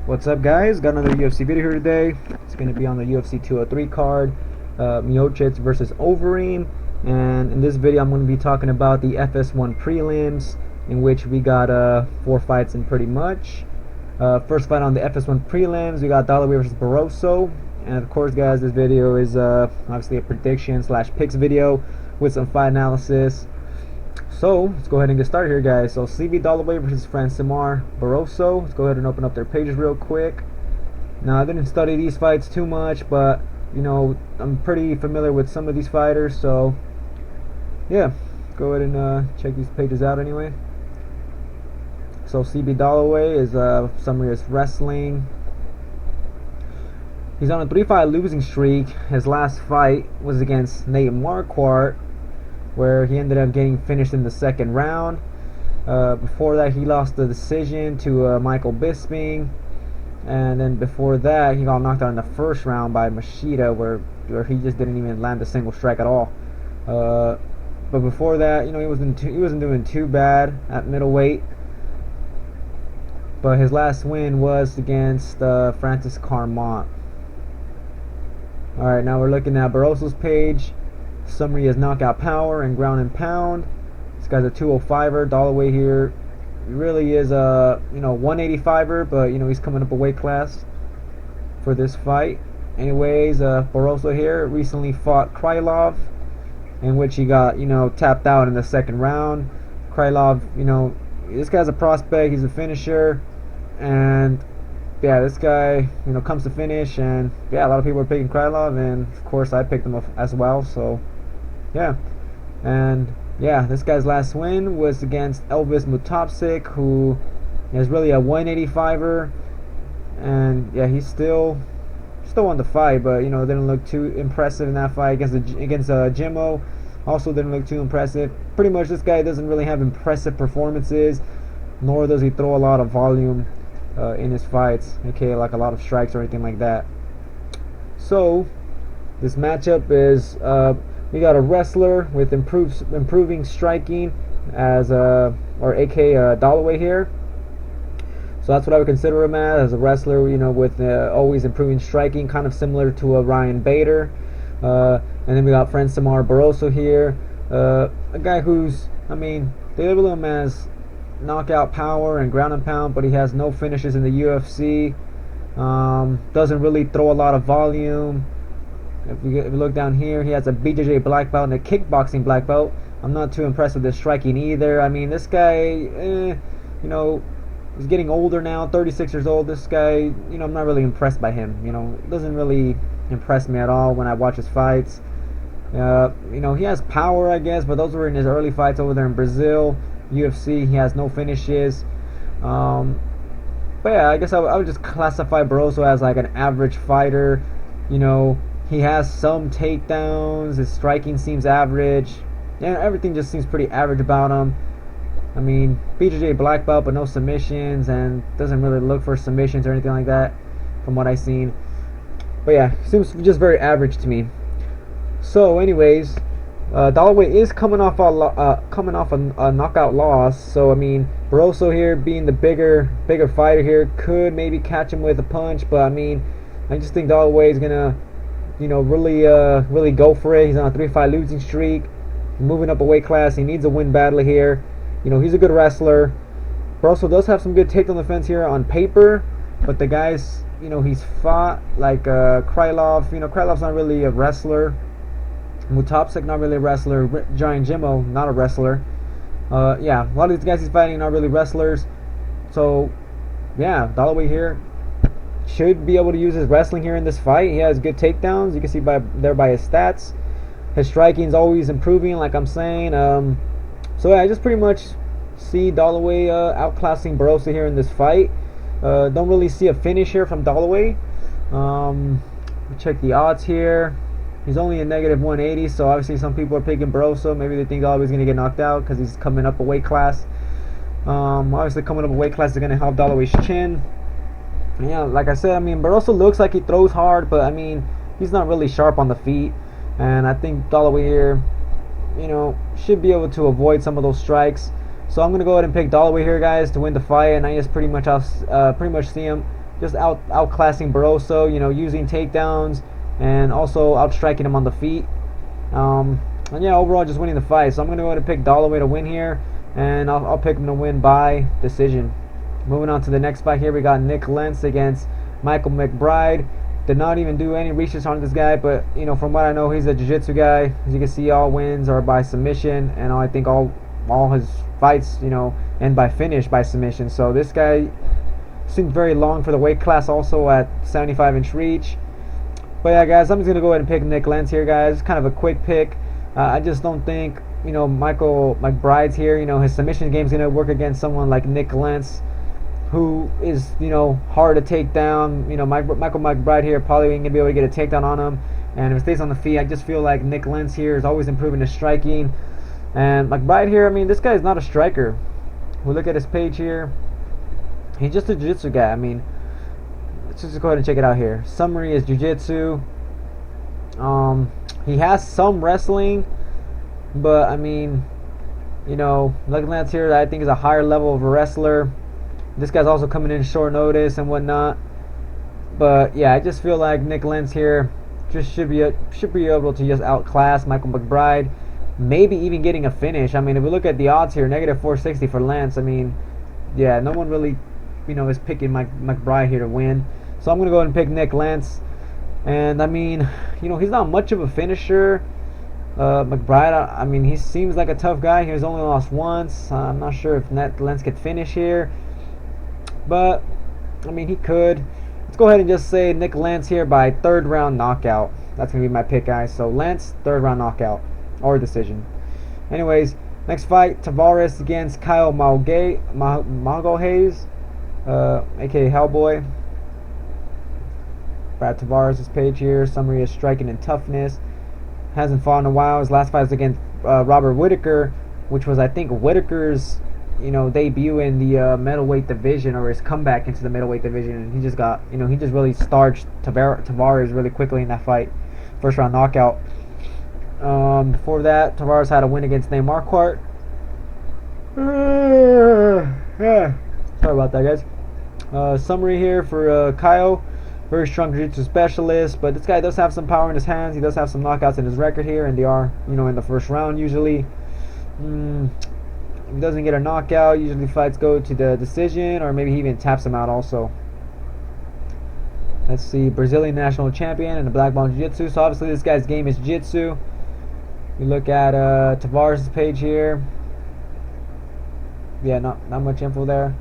What's up, guys? Got another UFC video here today. It's going to be on the UFC 203 card, MIOCIC versus OVEREEM. And in this video I'm going to be talking about the FS1 Prelims, in which we got 4 fights in pretty much. First fight on the FS1 Prelims, we got Dolloway versus Barroso. And of course, guys, this video is obviously a prediction / picks video with some fight analysis. So let's go ahead and get started here, guys. So Dolloway versus Francimar Barroso. Let's go ahead and open up their pages real quick. Now, I didn't study these fights too much, but you know, I'm pretty familiar with some of these fighters, so yeah, go ahead and check these pages out anyway. So Dolloway is summary is wrestling. He's on a 3-fight losing streak. His last fight was against Nate Marquardt, where he ended up getting finished in the second round. Before that, he lost the decision to Michael Bisping, and then before that, he got knocked out in the first round by Machida, where he just didn't even land a single strike at all. But before that, you know, he wasn't doing too bad at middleweight. But his last win was against Francis Carmont. All right, now we're looking at Barroso's page. Summary is knockout power and ground and pound. This guy's a 205er. Dollaway here really is a 185er, but you know, he's coming up a weight class for this fight. Anyways, Barroso here recently fought Krylov, in which he got tapped out in the second round. Krylov, this guy's a prospect. He's a finisher, and yeah, this guy comes to finish, and yeah, a lot of people are picking Krylov, and of course I picked him up as well. So yeah, and yeah, this guy's last win was against Elvis Mutapcic, who is really a 185er, and yeah, he's still won the fight, but didn't look too impressive in that fight against Jimmie. Also didn't look too impressive. Pretty much, this guy doesn't really have impressive performances, nor does he throw a lot of volume in his fights, okay, like a lot of strikes or anything like that. So this matchup is we got a wrestler with improving striking as Dollaway here. So that's what I would consider him as a wrestler, with always improving striking, kind of similar to a Ryan Bader. And then we got Francimar Barroso here, a guy who's, they label him as knockout power and ground and pound, but he has no finishes in the UFC. Doesn't really throw a lot of volume. If we look down here, he has a BJJ black belt and a kickboxing black belt. I'm not too impressed with his striking either. I mean, this guy, he's getting older now, 36 years old. This guy, I'm not really impressed by him. It doesn't really impress me at all when I watch his fights. He has power, I guess, but those were in his early fights over there in Brazil. UFC, he has no finishes. But yeah, I guess I would just classify Barroso as like an average fighter. He has some takedowns. His striking seems average. Yeah, everything just seems pretty average about him. I mean, BJJ black belt, but no submissions, and doesn't really look for submissions or anything like that, from what I've seen. But yeah, seems just very average to me. So, anyways, Dollaway is coming off a knockout loss. So I mean, Barroso here, being the bigger fighter here, could maybe catch him with a punch. But I mean, I just think Dollaway is gonna really go for it. He's on a 3-fight losing streak, moving up a weight class. He needs a win badly here. He's a good wrestler. Barroso does have some good takedown defense here on paper, but the guys, he's fought like Krylov. Krylov's not really a wrestler. Mutapcic, not really a wrestler. Giant Jimmie, not a wrestler. Yeah, a lot of these guys he's fighting not really wrestlers. So yeah, Dollaway here should be able to use his wrestling here in this fight. He has good takedowns. You can see by his stats. His striking is always improving, like I'm saying. So yeah, I just pretty much see Dollaway outclassing Barroso here in this fight. Don't really see a finish here from Dollaway. Check the odds here. He's only a -180, so obviously some people are picking Barroso. Maybe they think Dollaway's going to get knocked out because he's coming up a weight class. Obviously coming up a weight class is going to help Dollaway's chin. Yeah, like I said, I mean, Barroso looks like he throws hard, but I mean, he's not really sharp on the feet. And I think Dollaway here, should be able to avoid some of those strikes. So I'm going to go ahead and pick Dollaway here, guys, to win the fight. And I just pretty much see him just outclassing Barroso, you know, using takedowns and also outstriking him on the feet. And yeah, overall just winning the fight. So I'm gonna go ahead and pick Dolloway to win here, and I'll pick him to win by decision. Moving on to the next fight here, we got Nick Lentz against Michael McBride. Did not even do any research on this guy, but you know, from what I know, he's a jiu-jitsu guy. As you can see, all wins are by submission, and I think all his fights, you know, end by finish by submission. So this guy seems very long for the weight class, also at 75-inch reach. But yeah, guys, I'm just gonna go ahead and pick Nick Lentz here, guys. Kind of a quick pick. I just don't think, you know, Michael McBride's here. You know, his submission game's gonna work against someone like Nick Lentz, who is, you know, hard to take down. You know, Michael McBride here probably ain't gonna be able to get a takedown on him. And if it stays on the feet, I just feel like Nick Lentz here is always improving his striking. And McBride here, I mean, this guy is not a striker. We look at his page here. He's just a jiu-jitsu guy. I mean, let's just go ahead and check it out here. Summary is jiu-jitsu. He has some wrestling, but I mean, you know, Nick Lentz here, I think is a higher level of a wrestler. This guy's also coming in short notice and whatnot. But yeah, I just feel like Nick Lentz here just should be able to just outclass Michael McBride, maybe even getting a finish. I mean, if we look at the odds here, -460 for Lentz. I mean, yeah, no one really, you know, is picking McBride here to win. So I'm gonna go ahead and pick Nick Lentz. And I mean, you know, he's not much of a finisher. McBride, I mean, he seems like a tough guy. He's only lost once. I'm not sure if Lentz could finish here, but I mean, he could. Let's go ahead and just say Nick Lentz here by 3rd round knockout. That's gonna be my pick, guys. So Lentz, 3rd round knockout or decision. Anyways, next fight, Tavares against Kyle Magalhaes, aka Hellboy. Brad Tavares' page here. Summary is striking and toughness. Hasn't fought in a while. His last fight was against Robert Whitaker, which was, I think, Whitaker's, you know, debut in the middleweight division, or his comeback into the middleweight division. And he just got, you know, he just really starched Tavares really quickly in that fight. 1st round knockout. Before that, Tavares had a win against Nate Marquardt. Sorry about that, guys. Summary here for Kyle. Very strong jiu-jitsu specialist, but this guy does have some power in his hands. He does have some knockouts in his record here, and they are, you know, in the 1st round usually. If he doesn't get a knockout, usually fights go to the decision, or maybe he even taps him out also. Let's see, Brazilian national champion and a black belt in jiu-jitsu. So obviously this guy's game is jiu-jitsu. You look at Tavares' page here. Yeah, not much info there.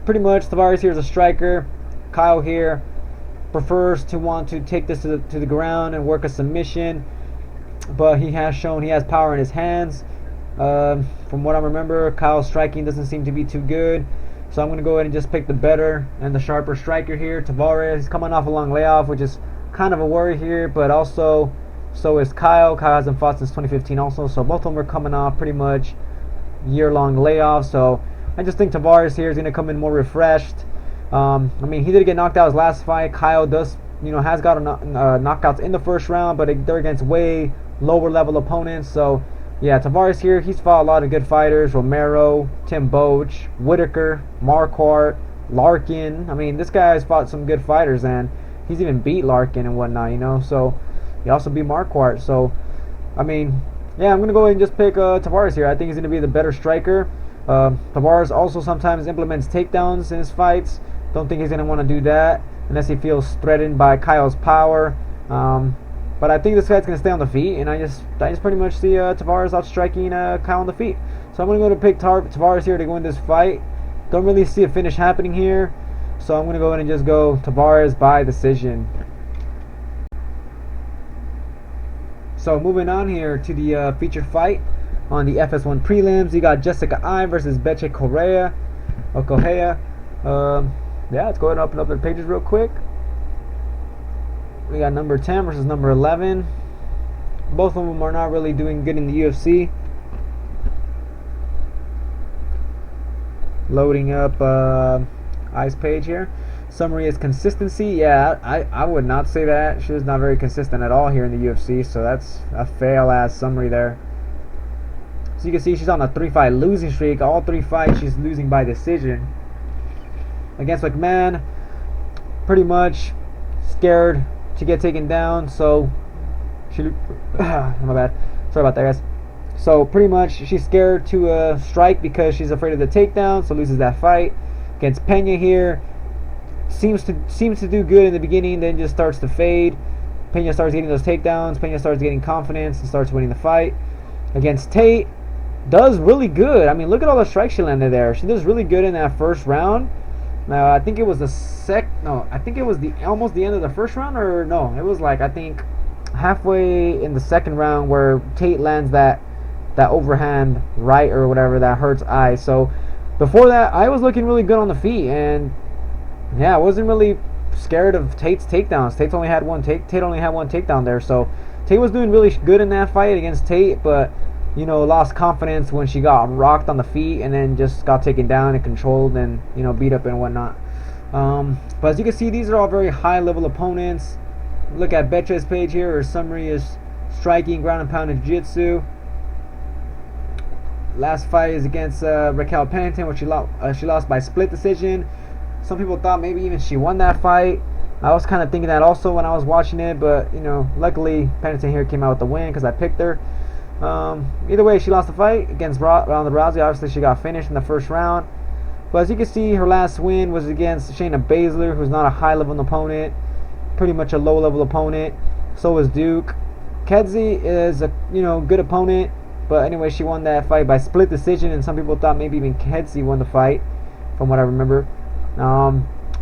Pretty much Tavares here is a striker. Kyle here prefers to want to take this to the ground and work a submission, but he has shown he has power in his hands. From what I remember, Kyle's striking doesn't seem to be too good, so I'm going to go ahead and just pick the better and the sharper striker here, Tavares. He's coming off a long layoff, which is kind of a worry here, but also so is Kyle. Kyle hasn't fought since 2015 also, so both of them are coming off pretty much year-long layoffs. So I just think Tavares here is going to come in more refreshed. I mean, he did get knocked out his last fight. Kyle does, you know, has got knockouts in the 1st round, but they're against way lower level opponents. So yeah, Tavares here, he's fought a lot of good fighters: Romero, Tim Boach, Whitaker, Marquardt, Larkin. I mean, this guy has fought some good fighters, and he's even beat Larkin and whatnot, you know. So he also beat Marquardt. So I mean, yeah, I'm gonna go ahead and just pick Tavares here. I think he's gonna be the better striker. Tavares also sometimes implements takedowns in his fights. Don't think he's going to want to do that unless he feels threatened by Kyle's power. But I think this guy's going to stay on the feet, and I just pretty much see Tavares outstriking Kyle on the feet. So I'm going to go to pick Tavares here to win this fight. Don't really see a finish happening here, so I'm going to go ahead and just go Tavares by decision. So moving on here to the featured fight on the FS1 Prelims. You got Jessica I versus Bethe Correia. Yeah, let's go ahead and open up their pages real quick. We got number 10 versus number 11. Both of them are not really doing good in the UFC. Loading up I's page here. Summary is consistency. Yeah, I would not say that. She's not very consistent at all here in the UFC, so that's a fail-ass summary there. So you can see she's on a 3-fight losing streak. All 3 fights she's losing by decision. against McMahon. Pretty much scared to get taken down, so she my bad, sorry about that, guys. So pretty much she's scared to strike because she's afraid of the takedown, so loses that fight. Against Pena here, seems to do good in the beginning, then just starts to fade. Pena starts getting those takedowns, Pena starts getting confidence and starts winning the fight. Against Tate, does really good. I mean, look at all the strikes she landed there. She does really good in that first round. Now I think it was I think it was almost the end of the first round, or no, it was like, I think halfway in the second round where Tate lands that overhand right or whatever that hurts Eye. So before that, I was looking really good on the feet, and yeah, I wasn't really scared of Tate's takedowns. Tate only had one takedown there, so Tate was doing really good in that fight against Tate, but you know, lost confidence when she got rocked on the feet and then just got taken down and controlled and, you know, beat up and whatnot. But as you can see, these are all very high level opponents. Look at Bethe's page here. Her summary is striking, ground and pound, and jiu-jitsu. Last fight is against Raquel Pennington, where she lost by split decision. Some people thought maybe even she won that fight. I was kind of thinking that also when I was watching it, but you know, luckily Pennington here came out with the win because I picked her. Either way, she lost the fight against Ronda Rousey. Obviously, she got finished in the first round. But as you can see, her last win was against Shayna Baszler, who's not a high-level opponent, pretty much a low-level opponent. So is Duke. Kedzie is a good opponent, but anyway, she won that fight by split decision, and some people thought maybe even Kedzie won the fight, from what I remember.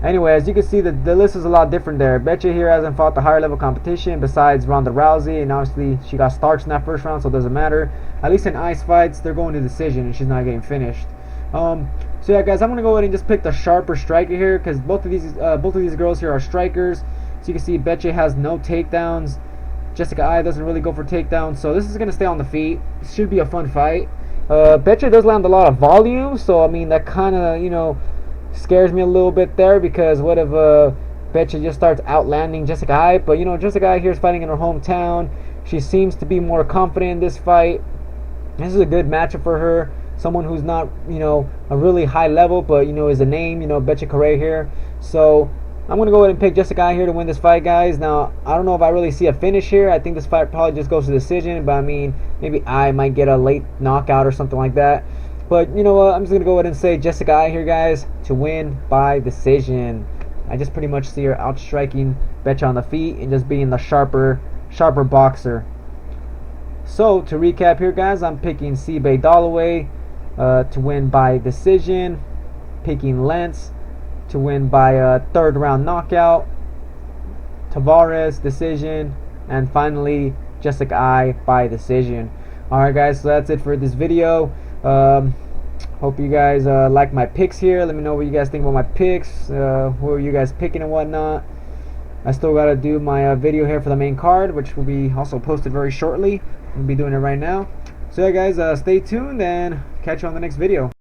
Anyway, as you can see, the list is a lot different there. Bethe here hasn't fought the higher level competition besides Ronda Rousey, and obviously she got starched in that first round, so it doesn't matter. At least in ice fights, they're going to decision, and she's not getting finished. So yeah, guys, I'm gonna go ahead and just pick the sharper striker here because both of these girls here are strikers. So you can see Bethe has no takedowns. Jessica Eye doesn't really go for takedowns, so this is gonna stay on the feet. This should be a fun fight. Bethe does land a lot of volume, so I mean that kind of scares me a little bit there, because what if Bethe just starts outlanding Jessica Eye? But Jessica Eye here is fighting in her hometown. She seems to be more confident in this fight. This is a good matchup for her. Someone who's not a really high level, but is a name. Bethe Correia here. So I'm gonna go ahead and pick Jessica Eye here to win this fight, guys. Now I don't know if I really see a finish here. I think this fight probably just goes to decision, but I mean maybe Eye might get a late knockout or something like that. But you know what? I'm just going to go ahead and say Jessica Eye here, guys, to win by decision. I just pretty much see her outstriking Bethe on the feet and just being the sharper boxer. So, to recap here, guys, I'm picking Dolloway to win by decision. Picking Lentz to win by a third round knockout. Tavares, decision. And finally, Jessica Eye by decision. Alright, guys, so that's it for this video. Hope you guys like my picks here. Let me know what you guys think about my picks. Who are you guys picking and whatnot. I still gotta do my video here for the main card, which will be also posted very shortly. I'll be doing it right now. So yeah, guys, stay tuned and catch you on the next video.